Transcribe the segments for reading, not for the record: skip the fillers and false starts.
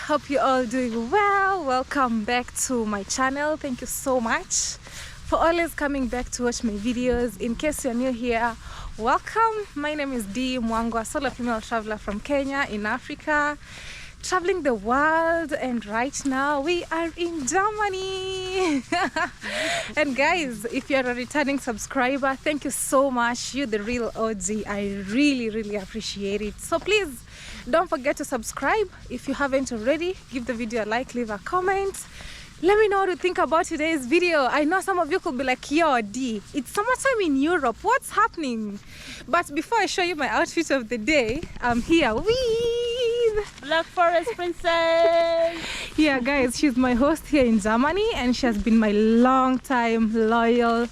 Hope you're all doing well. Welcome back to my channel. Thank you so much for always coming back to watch my videos. In case you're new here, welcome. My name is Mwango, a solo female traveler from Kenya in Africa, traveling the world, and right now we are in Germany. And guys, if you're a returning subscriber, thank you so much. You're the real OG. I really appreciate it. So please don't forget to subscribe. If you haven't already, give the video a like, leave a comment. Let me know what you think about today's video. I know some of you could be like, yo D, it's summertime in Europe, what's happening? But before I show you my outfit of the day, I'm here with Blackforest princess. Yeah guys, she's my host here in Germany, and she has been my long time loyal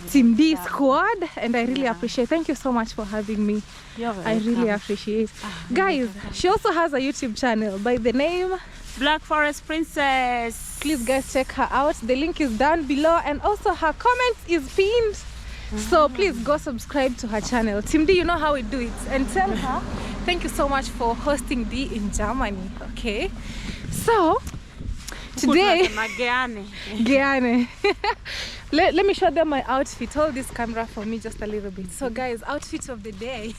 Team D squad, and I really appreciate. Thank you so much for having me. I really appreciate. Guys, she also has a YouTube channel by the name Blackforest princess. Please guys, check her out. The link is down below, and also her comment is pinned. So please go subscribe to her channel. Team D, you know how we do it, and tell her thank you so much for hosting D in Germany. Okay, so today Giane. Let me show them my outfit. Hold this camera for me just a little bit. So guys, outfit of the day.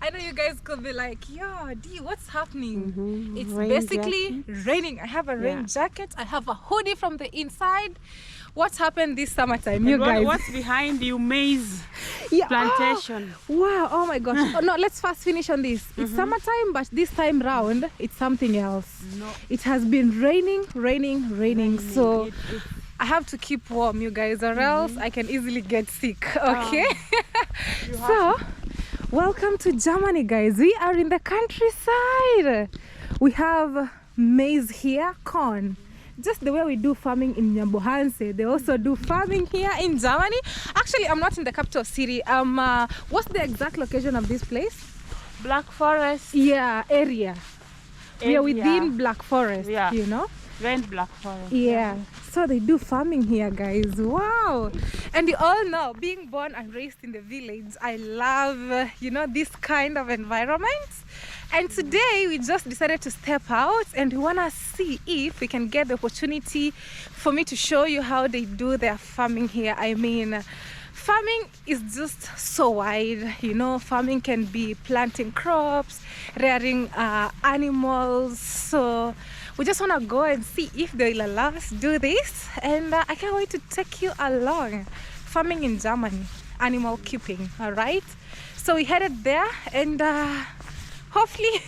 I know you guys could be like, yo D, what's happening? It's rain basically jacket. Raining. I have a rain jacket, I have a hoodie from the inside. What's happened this summertime, you guys? What's behind you? Maize plantation. Wow, oh my gosh. Oh, no, let's first finish on this. It's summertime, but this time round it's something else. It has been raining. So I have to keep warm, you guys, or else I can easily get sick. Okay. So welcome to Germany, guys. We are in the countryside. We have maize here, corn. Just the way we do farming in Nyambohanse, they also do farming here in Germany. Actually, I'm not in the capital city. What's the exact location of this place? Blackforest. Yeah, area. We are within Blackforest, you know? Went Blackforest. Yeah. So they do farming here, guys. Wow. And you all know, being born and raised in the village, I love, you know, this kind of environment. And today we just decided to step out, and we want to see if we can get the opportunity for me to show you how they do their farming here. I mean, farming is just so wide, you know. Farming can be planting crops, rearing animals. So we just want to go and see if they will allow us to do this, and I can't wait to take you along. Farming in Germany, animal keeping, all right? So we headed there, and hopefully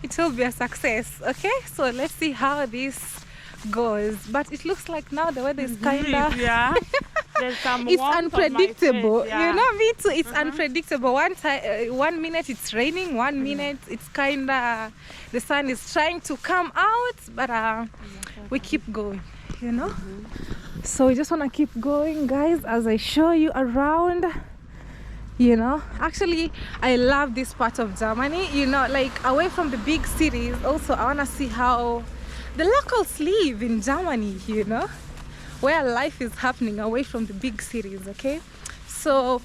it will be a success. Okay, so let's see how this goes. But it looks like now the weather is kind of there's some it's unpredictable. Face, you know, me too. It's unpredictable. One minute it's raining, 1 minute it's kind of the sun is trying to come out, but we keep going, you know. So we just want to keep going, guys, as I show you around. You know, actually I love this part of Germany, you know, like away from the big cities. Also, I want to see how the locals live in Germany, you know, where life is happening away from the big cities. Okay, so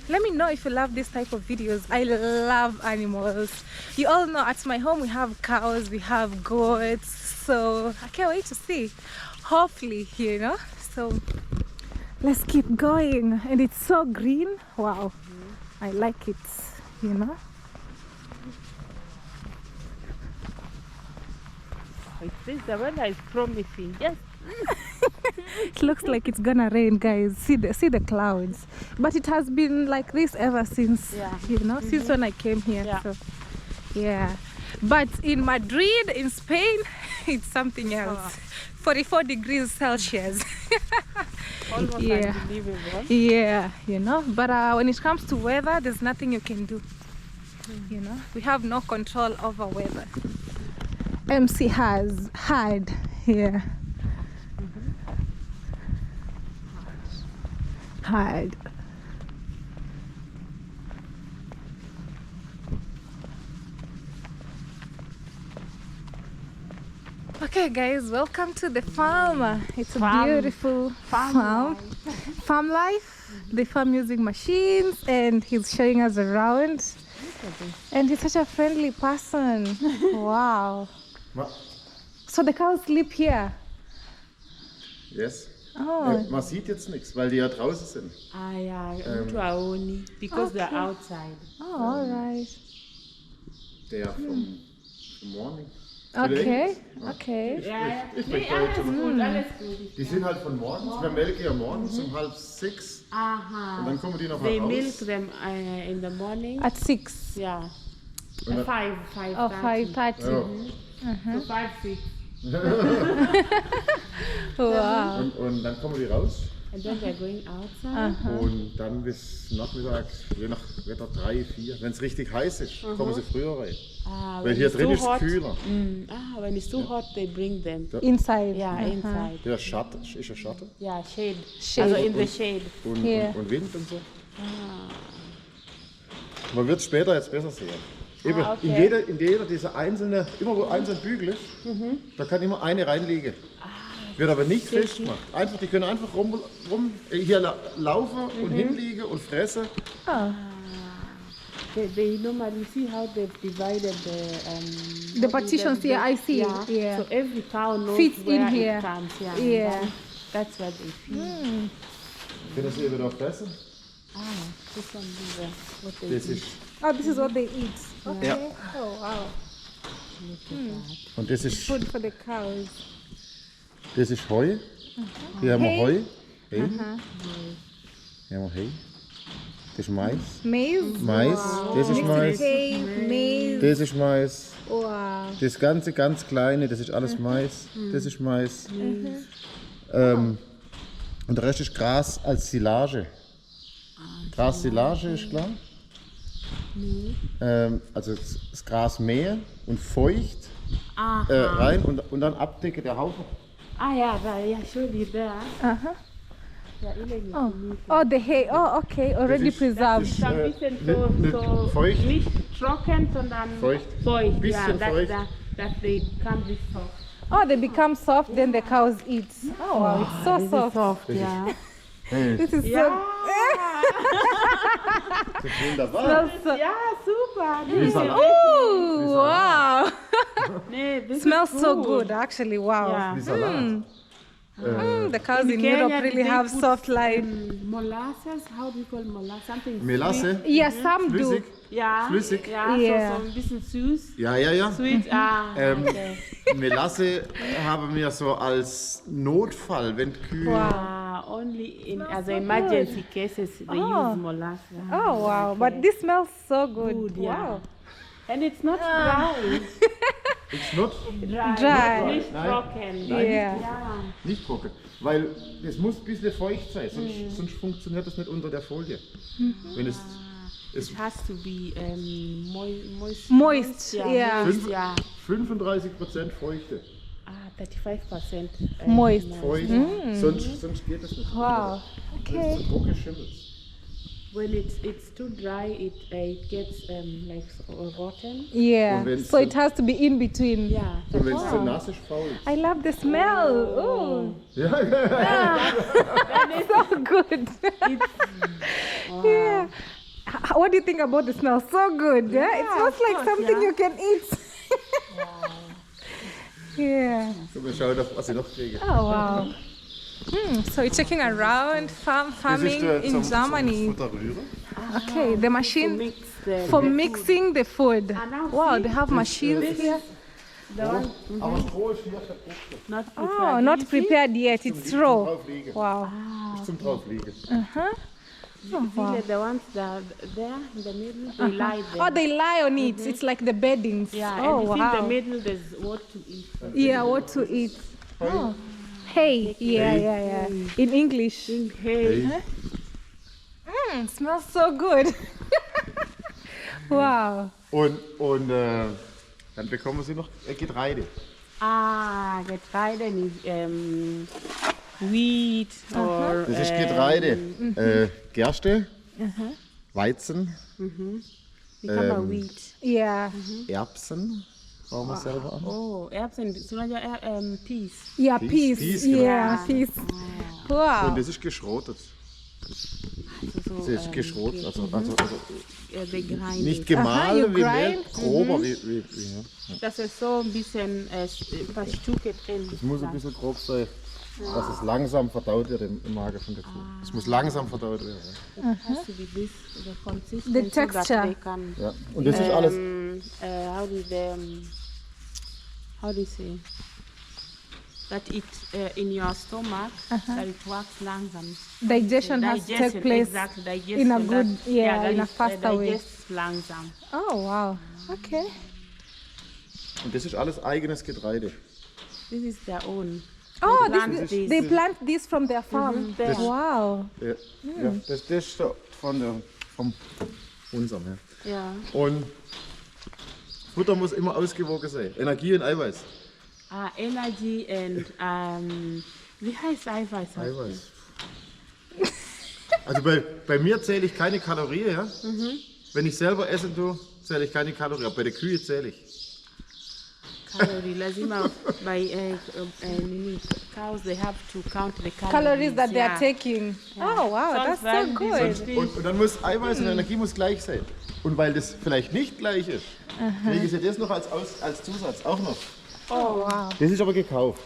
let me know if you love this type of videos. I love animals. You all know at my home we have cows, we have goats, so I can't wait to see, hopefully, you know. So let's keep going, and it's so green. Wow, I like it, you know. The weather is promising. Yes. It looks like it's gonna rain, guys. See the clouds. But it has been like this ever since, you know, since when I came here. So yeah. But in Madrid, in Spain, it's something else. 44 degrees Celsius. Almost unbelievable. Yeah, you know. But when it comes to weather, there's nothing you can do. You know, we have no control over weather. MC has had here. Hide. Okay guys, welcome to the farm. It's a beautiful farm life. They farm using machines, and he's showing us around. And he's such a friendly person. Wow. So the cows sleep here. Yes. Oh. Man sieht jetzt nichts, weil die ja draußen sind. Ah, yeah, only because they're outside. Oh, all right. Der vom Morning. Okay, okay. Ja, Ich nee, spreche Deutsch. alles gut. Die sind halt von morgens, wir melken ja morgens um 5:30. Aha. Und dann kommen die noch They mal milk raus. them in the morning. At 6. Yeah. Und dann- 5:30. Oh, 5:30. Ja. So 5, 6. Wow. Und dann kommen die raus. And then they're going outside. Und dann bis Nachmittag, je nach Wetter 3, 4. Wenn es richtig heiß ist, kommen sie früher rein. Ah, Weil when hier it's drin too ist es hot. kühler. When it's too hot, they bring them. Inside. Yeah, inside. Der Schatten, ist ein Schatten. Yeah, shade. Shade. Also in the shade. Und Wind und so. Man wird es später jetzt besser sehen. Eben, okay. in jeder dieser einzelne, immer wo einzeln Bügel ist, da kann immer eine reinliegen. Wird aber nicht festgemacht. Einfach, die können einfach hier laufen und hinliegen und fressen. They normally see how they've divided The partitions here, I see. Yeah. Yeah. So every cow knows Fits in where here. it comes. Yeah. Yeah. And then that's where they feed. Können sie wieder fressen. This one is what they Das ist, Oh, this is what they eat. Okay. Ja. Oh, wow. und das ist Food for the cows. Heu. Hier haben wir Hay. Heu. Hier haben wir Hay. Das ist Mais. Maize. Mais. Das ist Mais. Hay, maize. Das ist Mais. Wow. Das ganze ganz kleine, das ist alles Mais. Das ist Mais. Und der Rest ist Gras als Silage. Gras-Silage ist klar. Also das Gras mähen und feucht rein und dann abdecken der Haufen. Ah, yeah, I showed you there. Yeah, even Oh. Oh, the hay. Oh, okay. Already ist- preserved. das ist- Some bisschen nicht so feucht. nicht trocken, sondern Feucht. Feucht. Bisschen Yeah, feucht. that they can't be soft. Oh, they become soft, then the cows eat. Oh, wow. It's so soft. Soft, yeah. This is Ja. Das ist wunderbar. so. Ja, super. Wie Salat. Oh, wow. Nee, this Smells is so good. good, actually. Wow. Yeah. Wie Salat. The cows in Kenya, Europe really they have put, soft life. Molasses, how do you call molasses? Something Melasse, sweet. Yeah, some flüssig. Ja, Flüssig. Ja, Yeah. so ein bisschen süß. Ja. Sweet, okay. Melasse haben wir so als Notfall, wenn Kühe. Only in as emergency cases they use molasses. Oh, wow. But this smells so good. Good, yeah. Wow. And it's not dry. It's not, Dry. Nicht trocken. Yeah. Ja. nicht trocken, weil es muss ein bisschen feucht sein, sonst funktioniert das nicht unter der Folie. Wenn es It has to be moist. Moist, Yeah. yeah. Moist, yeah. 35% Feuchte. 35%. Moist. Feucht, sonst geht es nicht. Wow. Wenn es zu trocken schimmelt. When it's too dry, it gets like rotten. Yeah. Und wenn's So it has to be in between. Yeah. Und wenn es zu nass ist, fault. I love the smell. Oh, Ja, so good. Yeah. What do you think about the smell? So good. Yeah? It smells like course, something yeah. you can eat. Yeah. wir schauen, was ich noch kriege. Oh wow. So we're checking around farming in Germany. Futterrühre. Okay, the machine Mix the for mixing the food. now Wow, see, they have machines here. the one Aber Stroh ist hier verpufft. not Oh, prepared. not prepared yet. It's raw. Drauf liegen. Wow. Nicht zum draufliegen. See the ones that there in the middle, they lie there. Oh, they lie on it. It's like the beddings. Yeah, Oh and you see in the wow. middle there's what to eat. Yeah, what to eat? Oh. Hey. Yeah. In English. Hey. Smells so good. Wow. Und dann bekommen sie noch Getreide. Getreide is wheat or Das ist Getreide. Gerste, Weizen, become wheat. Yeah. Erbsen. Bauen wir selber an. Oh, Erbsen, so peas. Yeah, Peas, peas. genau. Yeah, peas. Wow. Und das ist geschrotet. so, Sie ist geschrot, also they grind nicht it. gemahlen you wie Mehl, grind? grober wie ja. Das ist so ein bisschen verstückelt drin. Es muss ein bisschen grob sein, dass es langsam verdaut wird im Magen von der Kuh. Es muss langsam verdaut werden. Has to be this, the consistency The texture. that they can, Ja. Und das ist alles, how do you say? That it in your stomach, that it works langsam. Digestion has to take place exactly, in a digestion, good, that in a is, faster way. digests langsam. Oh wow, okay. und das ist alles eigenes Getreide. This is their own. Oh, plant this, they plant this from their farm. there. Wow. Ja, ja, das ist von unserem. Ja. Ja. Und Futter muss immer ausgewogen sein. Energie und Eiweiß. Energy and wie heißt Eiweiß? Eiweiß. Also bei mir zähle ich keine Kalorien. Ja? Wenn ich selber essen tue, zähle ich keine Kalorien. Aber bei der Kühe zähle ich. Calorie. Lazima by cows they have to count the calories. Calories that they are yeah. taking. Oh wow, that's so Sonst werden good. die Und dann muss Eiweiß und Energie muss gleich sein. Und weil das vielleicht nicht gleich ist, kriege ich das noch als Zusatz auch noch. Oh wow. Das ist aber gekauft.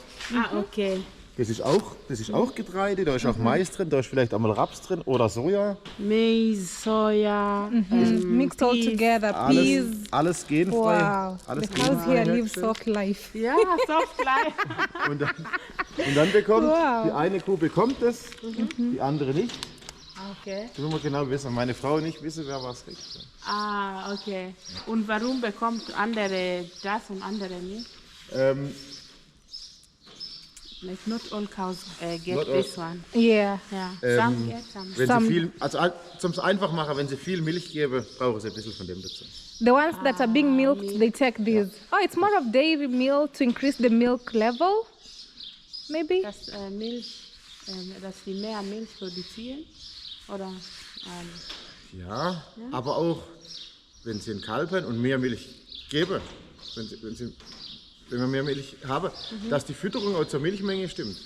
Okay. Das ist auch Getreide, da ist auch Mais drin, da ist vielleicht einmal Raps drin oder Soja. Maize, soya, Mixed all peas. together, peas. Alles genfrei. Wow. Alles The cows here live hergestellt. soft life. Ja, soft life. Und dann bekommt Wow. die eine Kuh bekommt es, die andere nicht. Okay. Das will man genau wissen. Meine Frau und ich wissen, wer was kriegt. Okay. Und warum bekommt andere das und andere nicht? Like not all cows get Not all. this one. Yeah. Yeah. Some get some. Wenn Some- sie viel, also zum einfach machen, wenn sie viel Milch geben, brauchen sie ein bisschen von dem dazu. The ones that are being milked, they take this. Oh, it's more of dairy milk to increase the milk level, maybe? Dass Milch, dass sie mehr Milch produzieren? Oder? Ja, aber auch, wenn sie einen Kalb haben und mehr Milch geben, wenn wir mehr Milch haben, dass die Fütterung auch zur Milchmenge stimmt.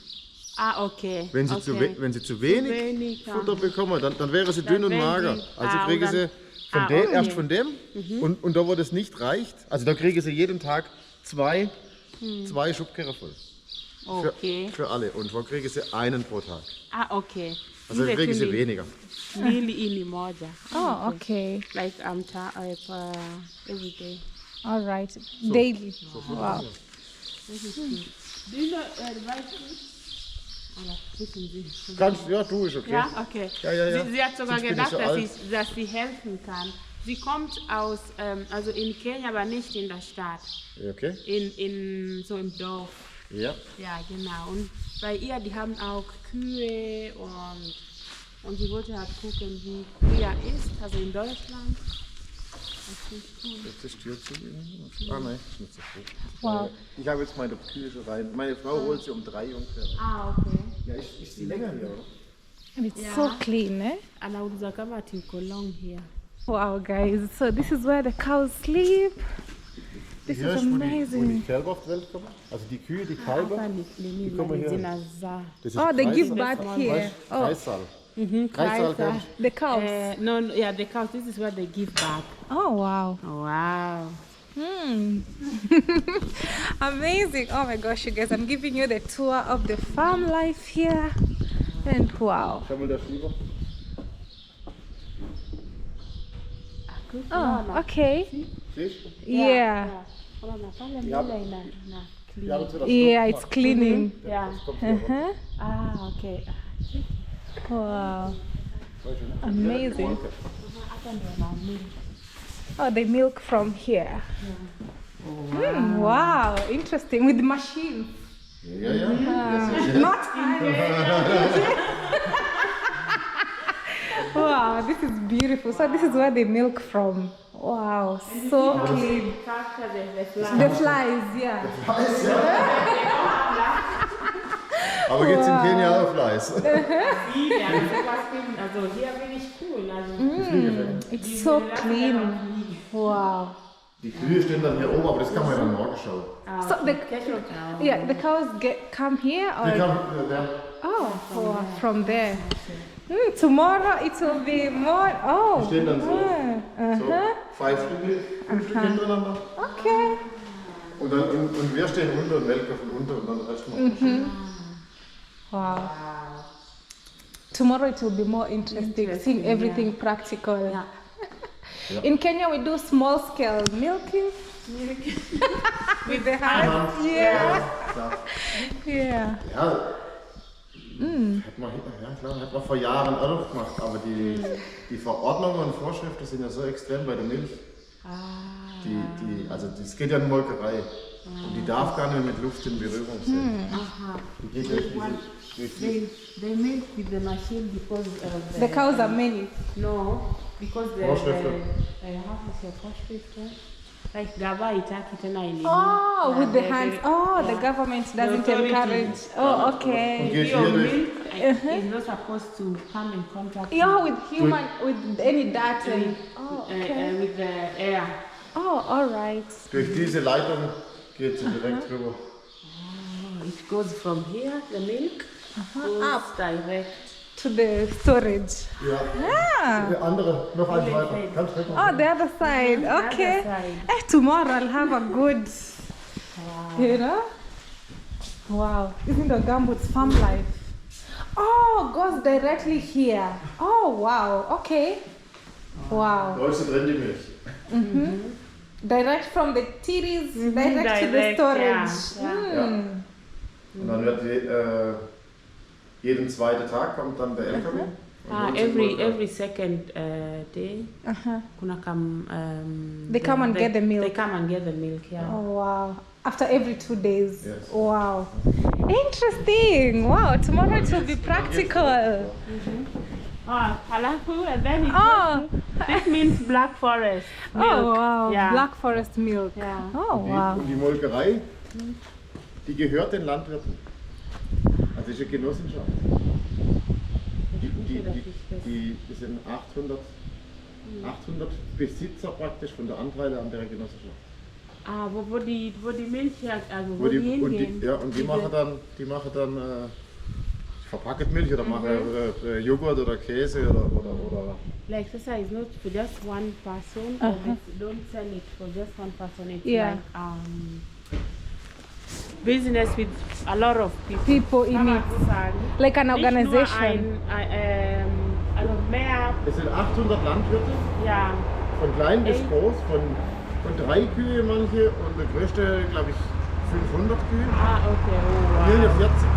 Okay. Wenn sie, okay. wenn sie zu wenig Futter bekommen, dann wäre sie dünn und wären mager. sie- Also und kriegen dann- sie von dem, okay. erst von dem und da wo das nicht reicht, also da kriegen sie jeden Tag zwei Schubkehrer voll. Okay. Für alle. Und wo kriegen sie einen pro Tag. Okay. Also Ile kriegen tu sie ni- weniger. Mbili ini moja. Oh, okay. Like every day. All right. Daily. Wow. Do you know Oder wissen Sie? Ja, du ist okay. Ja, okay. Ja. Sie hat sogar Sonst bin ich gedacht, so alt. dass sie helfen kann. Sie kommt aus, also in Kenia, aber nicht in der Stadt, Okay. so im Dorf. Ja. Ja, genau. Und bei ihr, die haben auch Kühe und sie wollte halt gucken, wie Kühe ist, also in Deutschland. Das ist cool. Jetzt ist die Tür zu. Nein, ist nicht so gut. Wow. Ich habe jetzt meine Kühe schon rein. Meine Frau holt sie um 3 ungefähr. Okay. Ja, ist sie länger hier, oder? And it's so clean, eh? Anauliza kama tiko long here. Wow, guys. So this is where the cows sleep. This Hier is ist, wo die amazing. Kälber auf die Welt kommen. Also die Kühe, die Kälber. Hapa ni kommen hier. zinazaa. Das ist Oh, they give Kreissaal. birth here. Oh, Kreissaal. Kreissaal kommt. the cows. No, yeah, the cows. This is where they give back. Oh, wow. Wow. Amazing. Oh my gosh, you guys. I'm giving you the tour of the farm life here. And wow. Schau mal der Schieber. Oh, okay. Siehst du? Yeah. Unaona pale Ja. mbele ina Die haben sie das Yeah, so it's gemacht. cleaning. yeah. Das kommt hier runter. Okay. Wow. Weißt du, ne? Amazing. Hapa ndio na milk. Oh, they milk from here. Wow, interesting. With the machines. Ja, ja. Not Wow, this is beautiful. So this is where they milk from. Wow, so clean. Capture the fly. The flies, yeah. Aber geht's in Kenia auch Fleiß? Also hier bin ich cool. Also It's so clean. Wow. Die Kühe stehen dann hier oben, aber das kann man ja dann morgen schauen. So the cows come here Die or kann, ja, oh, from there. Tomorrow it will be more. Oh. Die stehen dann so. So Uh-huh. 5 Stückchen hintereinander. Okay. Und wir stehen unter und melken von unter und dann Rest machen. Wow. Tomorrow it will be more interesting, seeing everything practical. Ja. In Kenya we do small scale milking. With the hands. Yeah. Yeah. Ja, hat man vor Jahren auch noch gemacht, aber die Verordnungen und Vorschriften sind ja so extrem bei der Milch. Also das geht ja in Molkerei und die darf gar nicht mit Luft in Berührung sein. Die geht ja They milk with the machine because The cows are many. No, because Vorschriften. Vorschriften. Like Gaba itaki tena ili. Oh, with the hands. Oh, the government doesn't encourage. Oh, okay. Your milk is not supposed to come in contact Yeah, with human, with any dirt and. Oh, okay. with the air. Oh, all right. Durch diese Leitung geht sie direkt rüber. It goes from here, the milk, goes direct. To the storage. Ja. Der andere, noch eins weiter. Ganz weg. Oh, the other side. Okay. Tomorrow I'll have a good, you know? Wow. Isn't the Gambut's farm life? Oh, goes directly here. Oh, wow. Okay. Wow. Da ist sie drin, die Milch. Direct from the titties, direct to the storage. Yeah. Und dann wird jeden zweiten Tag kommt dann der LKW. Every second day, kuna They come and get the milk. They come and get the milk, yeah. Oh, wow. After every 2 days. Yes. Wow. Interesting. Wow. Tomorrow it will be practical. Halafu, and then it Oh. this means Blackforest milk. Oh, wow. Yeah. Blackforest milk. Yeah. Oh, wow. Und die Molkerei, die gehört den Landwirten. Also ist eine Genossenschaft. Die sind 800 Besitzer praktisch von der Anteile an der Genossenschaft. Wo die Milch her, also Und die machen dann verpackte Milch oder machen Joghurt oder Käse oder like Sasa is not for just one person, or they don't sell it for just one person. It's Yeah. like business with a lot of people. People in it. Like an organization. Also mehr, Es sind 800 Landwirte, ja. von klein bis groß, von 3 Kühe manche und der größte, glaube ich, 500 Kühe. Okay. Oh, Hier wow. 40.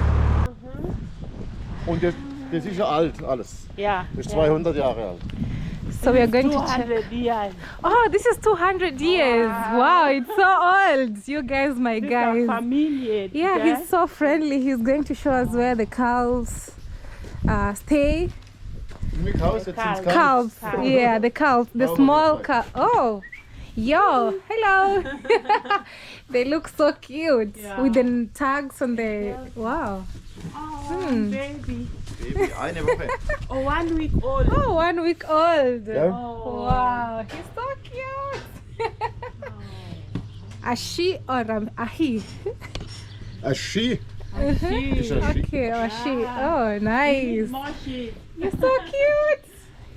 Und das ist ja alt alles. Ja. Das ist 200 Jahre alt. So we are going to check. 200 years. Oh, this is 200 years. Wow, it's so old. You guys, my These guys. are familiar. Yeah, he's so friendly. He's going to show us where the cows stay. Wie Cows, jetzt sind's Cows. Calves. Yeah, the calves. The Cow small like cow. Oh, yo, hello. They look so cute with the tags on the. Wow. Oh, baby. Baby, eine Woche. Oh, 1 week old. Oh, 1 week old. Ja. Oh. Wow, he's so cute. A she or a he? A she. She. Ist ein She. Okay, a she. Oh, nice. More she. You're so cute.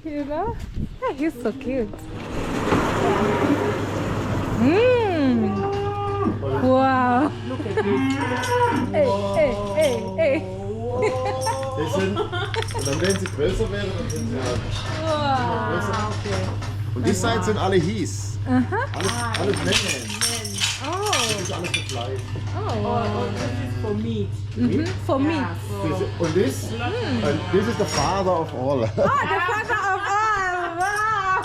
You know? Yeah, he's so cute. Wow. Look at this. Hey. Das sind, und dann, wenn sie größer werden, dann sind sie halt größer. Und die Seite sind alle Hies. Alles Männer. Oh. Das ist alles für Fleisch. Oh, this is for meat. For me. Und this is the father of all. Oh, the father of all. Wow.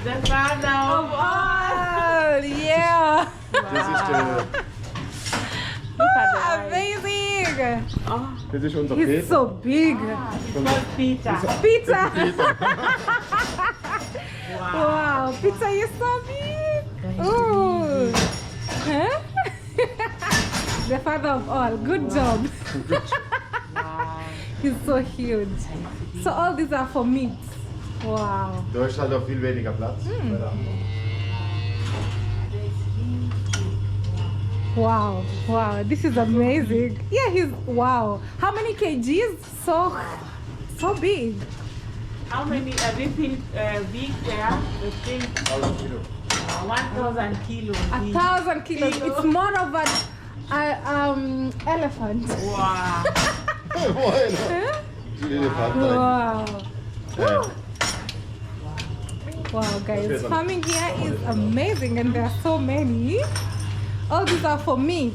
The father of Oh, yeah. Das ist, Look at the Amazing. das ist unser He's Peter. so big. Peter. Pizza. Wow, pizza is so big. Ooh. Huh? The father of all. Good job. He's so huge. So all these are for meat. Wow. Da ist halt auch viel weniger Platz. Bei der anderen. Wow. Wow. This is amazing. Yeah, wow. How many kgs? So so big. How many everything big there? The thing 1,000 kilos. 1,000 kilos. It's more of an elephant. Wow. Wow. Wow, guys, farming here is amazing, and there are so many. All these are for meat.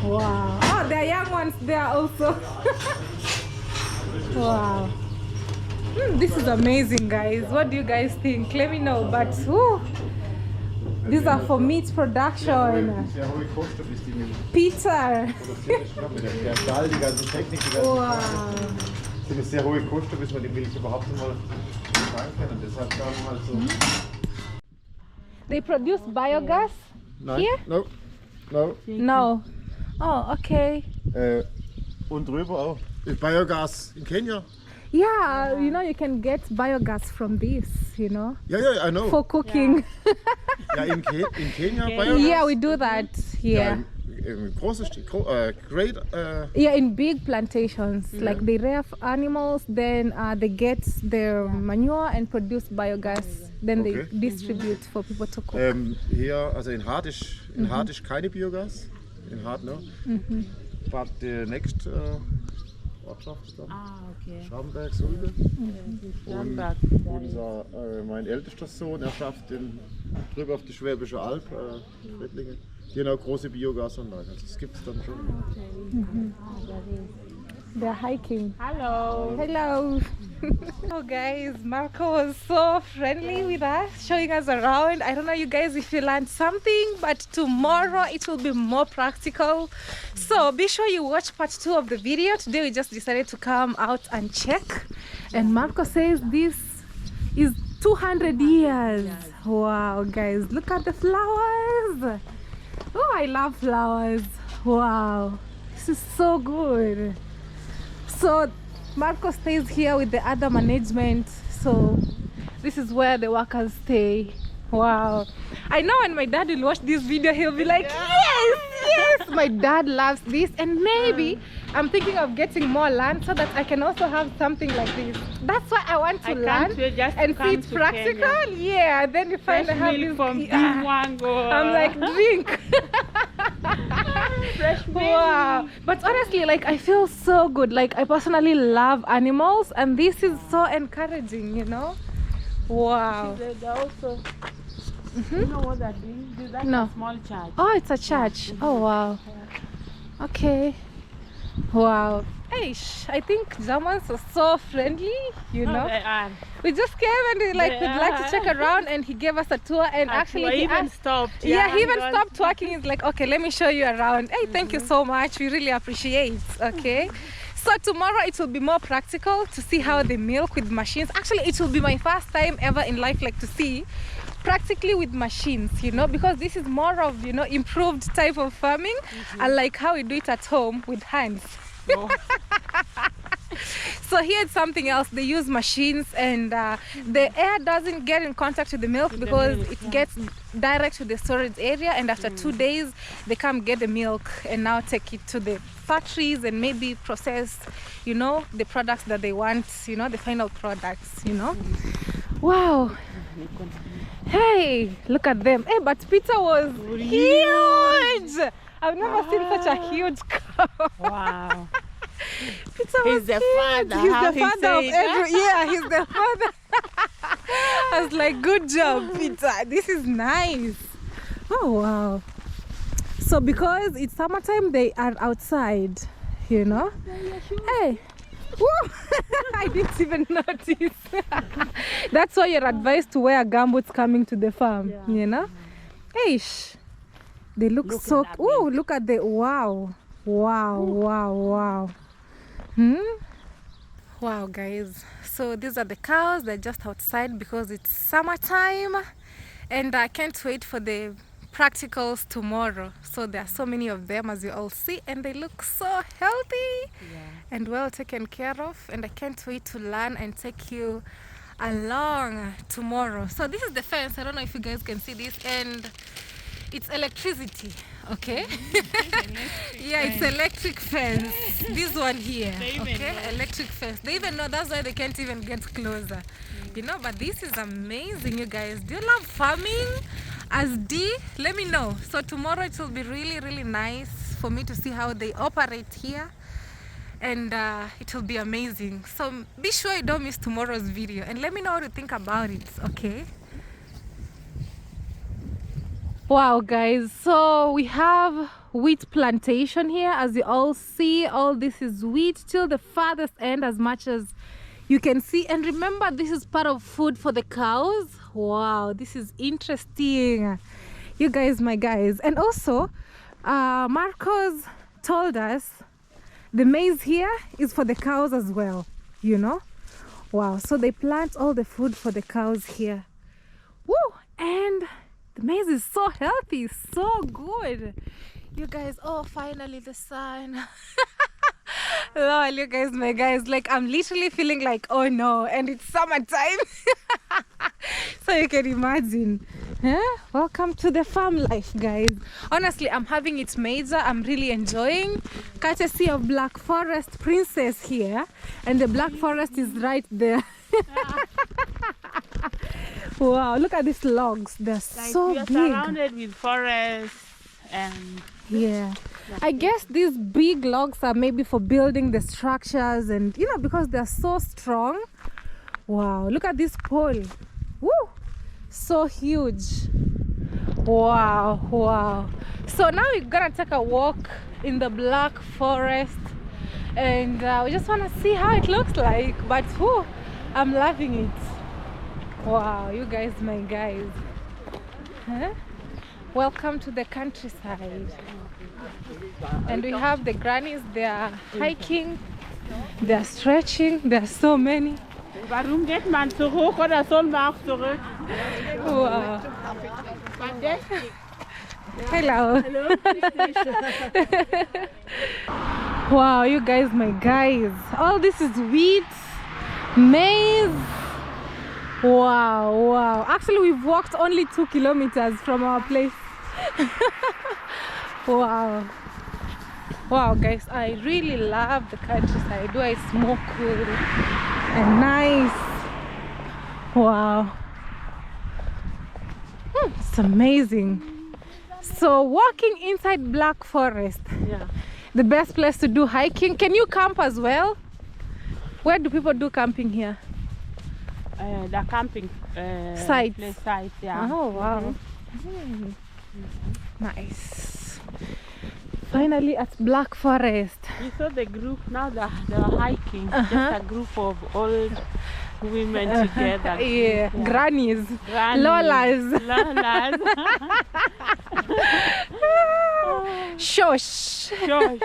Wow. Oh, there are young ones there also. Wow. This is amazing, guys. What do you guys think? Let me know. But these are for meat production. Peter. Wow. Das sind sehr hohe Kosten, bis man die Milch überhaupt mal fahren können. Deshalb kann man halt so. They produce biogas here? No. No. Oh, okay. Und drüber auch. Biogas in Kenia. Yeah, you know, you can get biogas from this, you know. Yeah, I know. For cooking. Ja, in Kenia Biogas. Yeah, we do that here. Great. Yeah, in big plantations, like they rear animals, then they get their manure and produce biogas. Then they distribute for people to cook. Hier, also in Hart ist keine Biogas. In Hart, no. But the next Ortschaft ist dann Schramberg, Sulge. Und wo dieser, mein ältester Sohn, er schafft drüber auf die Schwäbische Alb, Schwettlinge. Genau, große Biogasanlage. Also das gibt es dann schon. They're hiking. Hello. Hello. Oh guys, Marco was so friendly with us, showing us around. I don't know you guys if you learned something, but tomorrow it will be more practical. So be sure you watch part 2 of the video. Today we just decided to come out and check. And Marco says this is 200 years. Wow, guys, look at the flowers. Oh, I love flowers. Wow, this is so good. So Marco stays here with the other management, so this is where the workers stay. Wow. I know when my dad will watch this video, he'll be like, yes, my dad loves this, and maybe I'm thinking of getting more land so that I can also have something like this. That's why I want to learn and see it's practical. Kenya. Yeah, then you find I have this from Mwango. I'm like, drink. Fresh milk. Wow. But honestly, like, I feel so good. Like, I personally love animals, and this is so encouraging, you know. Wow. They also, you know what they're doing? That's No. a small church. Oh, it's a church. Oh, wow. Okay. Wow. Eish, I think Germans are so friendly, you know. They are. We just came and we'd like to check around, and he gave us a tour, and actually he even asked, stopped. yeah, he even stopped talking. He's like, okay, let me show you around. Hey, thank you so much. We really appreciate. Okay. So tomorrow it will be more practical to see how they milk with machines. Actually, it will be my first time ever in life like to see practically with machines, you know, because this is more of, you know, improved type of farming, unlike how we do it at home with hands. Oh. So here it's something else. They use machines, and the air doesn't get in contact with the milk because it gets direct to the storage area, and after 2 days they come get the milk and now take it to the factories and maybe process, you know, the products that they want, you know, the final products, you know. Wow. Hey, look at them. Hey, but Peter was huge. I've never seen such a huge cow. Wow. Peter was He's the huge. father. He's How the he father of said. every. Yeah, he's the father. I was like, good job, Peter. This is nice. Oh wow. So because it's summertime, they are outside, you know. Hey. Woo! I didn't even notice. That's why you're advised to wear gumboots coming to the farm, you know. Eish. They look so. Oh, look at the wow. Wow. Wow, guys. So these are the cows. They're just outside because it's summertime, and I can't wait for the practicals tomorrow. So there are so many of them, as you all see, and they look so healthy and well taken care of, and I can't wait to learn and take you along tomorrow. So this is the fence. I don't know if you guys can see this, and It's electricity, okay? Yeah, it's electric fence. This one here, okay? Electric fence. They even know, that's why they can't even get closer. You know, but this is amazing, you guys. Do you love farming? As D, let me know. So tomorrow it will be really, really nice for me to see how they operate here. And it will be amazing. So be sure you don't miss tomorrow's video. And let me know what you think about it, okay? Wow, guys, so we have wheat plantation here. As you all see, all this is wheat till the farthest end, as much as you can see. And remember, this is part of food for the cows. Wow, this is interesting, you guys, my guys. And also Marcos told us the maize here is for the cows as well, you know. Wow, so they plant all the food for the cows here. Woo! And the maize is so healthy, so good. You guys, oh, finally the sun. Lol, you guys, my guys, like I'm literally feeling like, oh no, and it's summertime. So you can imagine. Huh? Welcome to the farm life, guys. Honestly, I'm having it major. I'm really enjoying, courtesy of Blackforest Princess here, and the Blackforest is right there. Wow, look at these logs. They're like so big. Surrounded with forests and yeah. I guess these big logs are maybe for building the structures, and you know, because they're so strong. Wow, look at this pole. Woo! So huge. Wow, wow. So now we're gonna take a walk in the Black Forest, and we just want to see how it looks like. But whoo, I'm loving it. Wow, you guys, my guys. Huh? Welcome to the countryside. And we have the grannies. They are hiking, they are stretching. There are so many. warum geht man so hoch oder soll man auch zurück? Wow. Hello. Wow, you guys, my guys. All this is wheat, maize. Wow, wow. Actually, we've walked only 2 kilometers from our place. Wow. Wow, guys, I really love the countryside. Do I smoke good and nice? Wow. It's amazing. So walking inside Black Forest, Yeah. the best place to do hiking. Can you camp as well? Where do people do camping here? The camping Sites. place sites, yeah. Oh, wow. Nice. Finally at Black Forest. You saw the group, now they're hiking. Just a group of old women together. Yeah. Grannies. Grannies. Lolas. Lolas. Shush. Sure.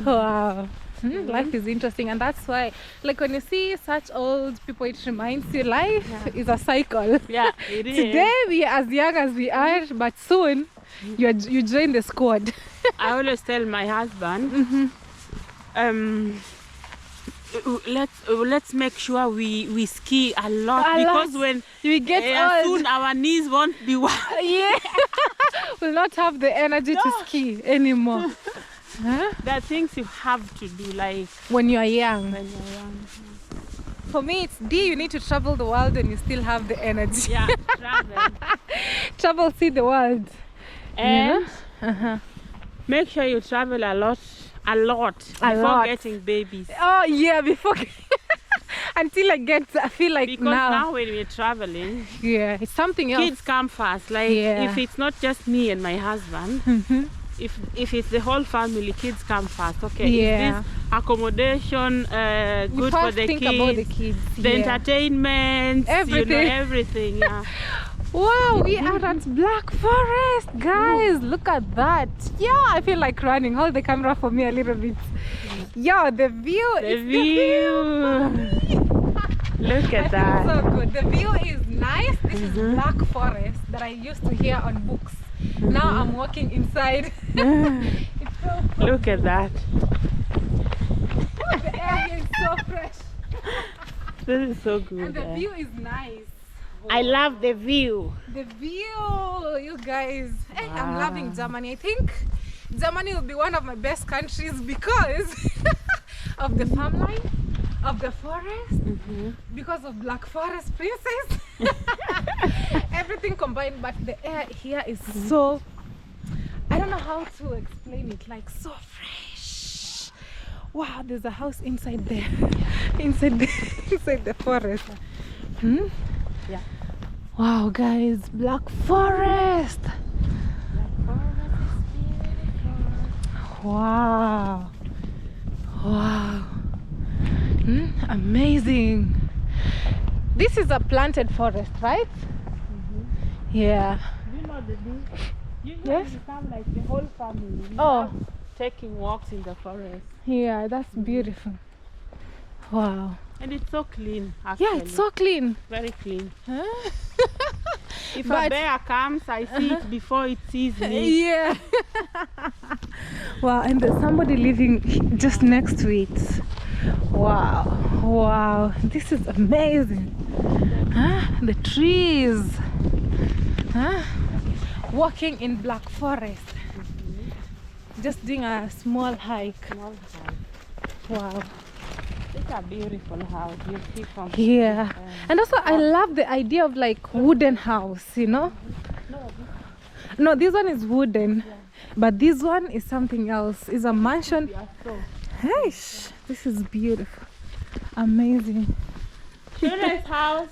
Wow. Life is interesting, and that's why, like, when you see such old people, it reminds you life is a cycle. Yeah, it is. Today we are as young as we are, but soon you join the squad. I always tell my husband, let's make sure we ski a lot, because when we get old, soon our knees won't be yeah, we'll not have the energy to ski anymore. Huh? There are things you have to do, like when you are young. when you're young. For me, it's D, you need to travel the world and you still have the energy. Yeah, travel. Travel, see the world. And make sure you travel a lot before getting babies. Oh yeah, before until I feel like Because now when we're traveling, yeah, it's something else. kids come first. Like if it's not just me and my husband, if it's the whole family, kids come first. Okay, Yeah. is this accommodation We good for first the think kids? about the kids. The entertainment, Everything. everything. Yeah. Wow, we are at Black Forest, guys. Look at that. Yeah, I feel like running. Hold the camera for me a little bit. Yeah, the view. The it's view. Look at that. So good. The view is nice. This is Black Forest that I used to hear on books. Now I'm walking inside. It's so fun. Look at that. The air here is so fresh. This is so good. And the view is nice. I love the view. The view, you guys. Hey, I'm loving Germany. I think Germany will be one of my best countries because of the farmland, of the forest, because of Blackforest princess. Everything combined, but the air here is so, I don't know how to explain it, like so fresh. Wow, there's a house inside there, inside the forest. Yeah. Wow, guys, Blackforest. Wow. Wow. Amazing. This is a planted forest, right? Yeah. Do you know the bee? Yes. You come like the whole family. Oh. Taking walks in the forest. Yeah, that's beautiful. Wow. And it's so clean, actually. Yeah, it's so clean. Very clean. Huh? If a But- bear comes, I see it before it sees me. Yeah. Wow, and there's somebody living just next to it. Wow. Wow. This is amazing. Huh? The trees. Huh? Walking in Blackforest. Just doing a small hike. Wow. It's a beautiful house. You see from Yeah. And also I love the idea of like wooden house, you know? No, this one is wooden. But this one is something else. It's a mansion. Hey, this is beautiful. Amazing. Shula's house.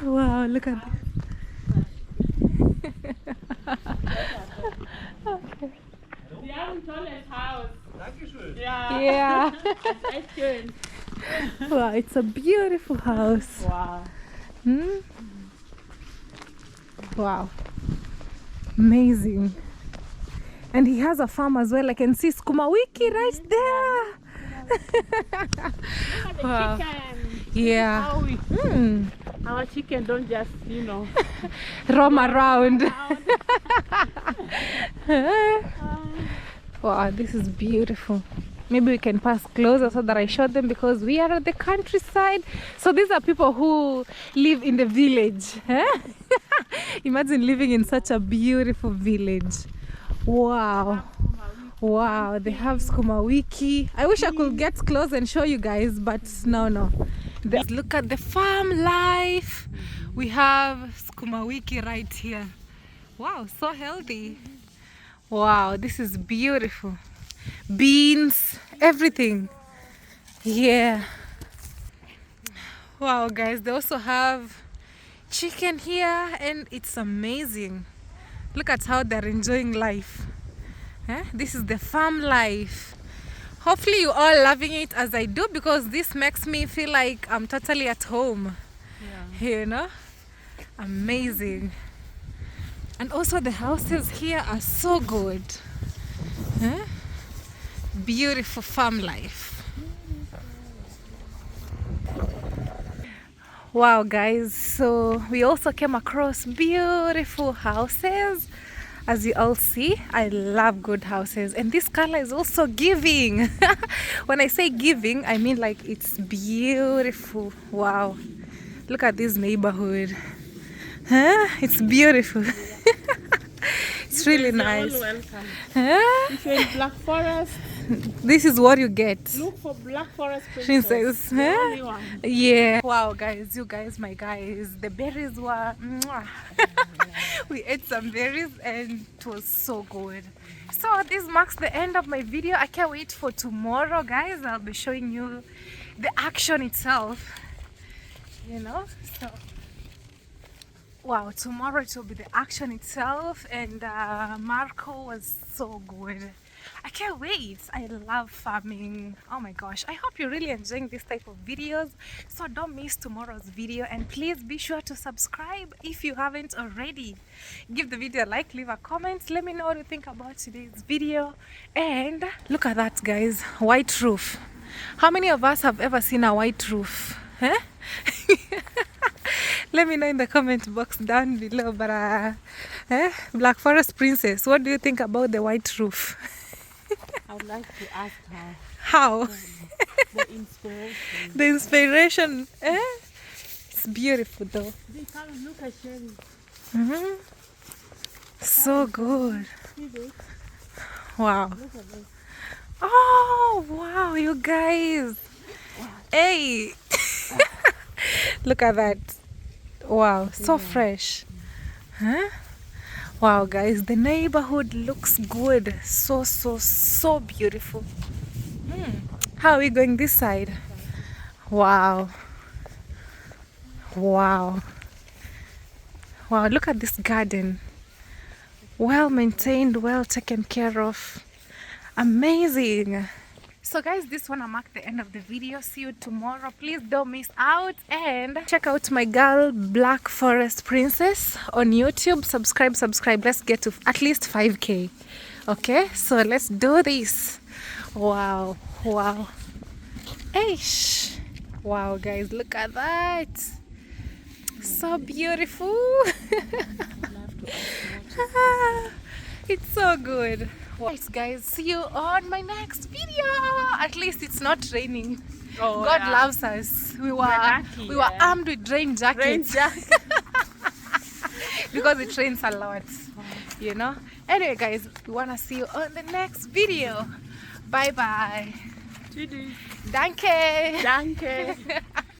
Wow, look at this. Wir haben ein tolles Haus. Dankeschön. Ja. Yeah. Echt schön. Wow, it's a beautiful house. Wow. Wow. Amazing. And he has a farm as well. I can see Skuma Wiki right there. Wow. Chicken. Yeah. How we, Mm. our chicken don't just, you know. Roam around. Wow, this is beautiful. Maybe we can pass closer so that I show them because we are at the countryside. So these are people who live in the village. Huh? Imagine living in such a beautiful village. Wow. Wow, they have Skuma Wiki. I wish I could get close and show you guys, but no. Look at the farm life. We have Skuma Wiki right here. Wow, so healthy. Wow, this is beautiful. Beans, everything. Yeah. Wow, guys, they also have chicken here and it's amazing. Look at how they're enjoying life. This is the farm life. Hopefully you all loving it as I do because this makes me feel like I'm totally at home. You know? Amazing. And also the houses here are so good. Beautiful farm life. Wow, guys, so we also came across beautiful houses. As you all see, I love good houses, and this color is also giving. When I say giving, I mean like it's beautiful. Wow, look at this neighborhood. It's beautiful. It's really nice. Welcome. If you're in Blackforest, this is what you get. Look for Blackforest Princess. The only one. Yeah. Wow, guys, you guys, my guys, the berries were mwah. We ate some berries and it was so good. So this marks the end of my video. I can't wait for tomorrow, guys. I'll be showing you the action itself, you know. So wow, tomorrow it will be the action itself, and Marco was so good. I can't wait. I love farming. Oh my gosh, I hope you're really enjoying this type of videos. So don't miss tomorrow's video, and please be sure to subscribe if you haven't already. Give the video a like, leave a comment, let me know what you think about today's video. And look at that, guys, white roof. How many of us have ever seen a white roof? Let me know in the comment box down below. But Blackforest Princess, what do you think about the white roof? I would like to ask her How? the inspiration. The inspiration. It's beautiful though. They come look at Sherry. Mm-hmm. So good. See this? Wow. Look at this. Oh, wow, you guys. Hey. Look at that. Wow, so fresh. Huh? Wow, guys, the neighborhood looks good. So beautiful. How are we going this side? Wow. Wow. Wow, look at this garden. Well maintained, well taken care of. Amazing. So guys, this wanna mark the end of the video. See you tomorrow. Please don't miss out and check out my girl Blackforest Princess on YouTube. Subscribe. Let's get to at least 5K. Okay, so let's do this. Wow. Eish. Wow, guys, look at that. So beautiful. It's so good. Right, guys, see you on my next video. At least it's not raining. Oh, God yeah. loves us. We were lucky, we were armed with rain jackets. Rain jacket. Because it rains a lot, you know. Anyway, guys, we wanna see you on the next video. Bye bye. Tschüss. Danke. Danke.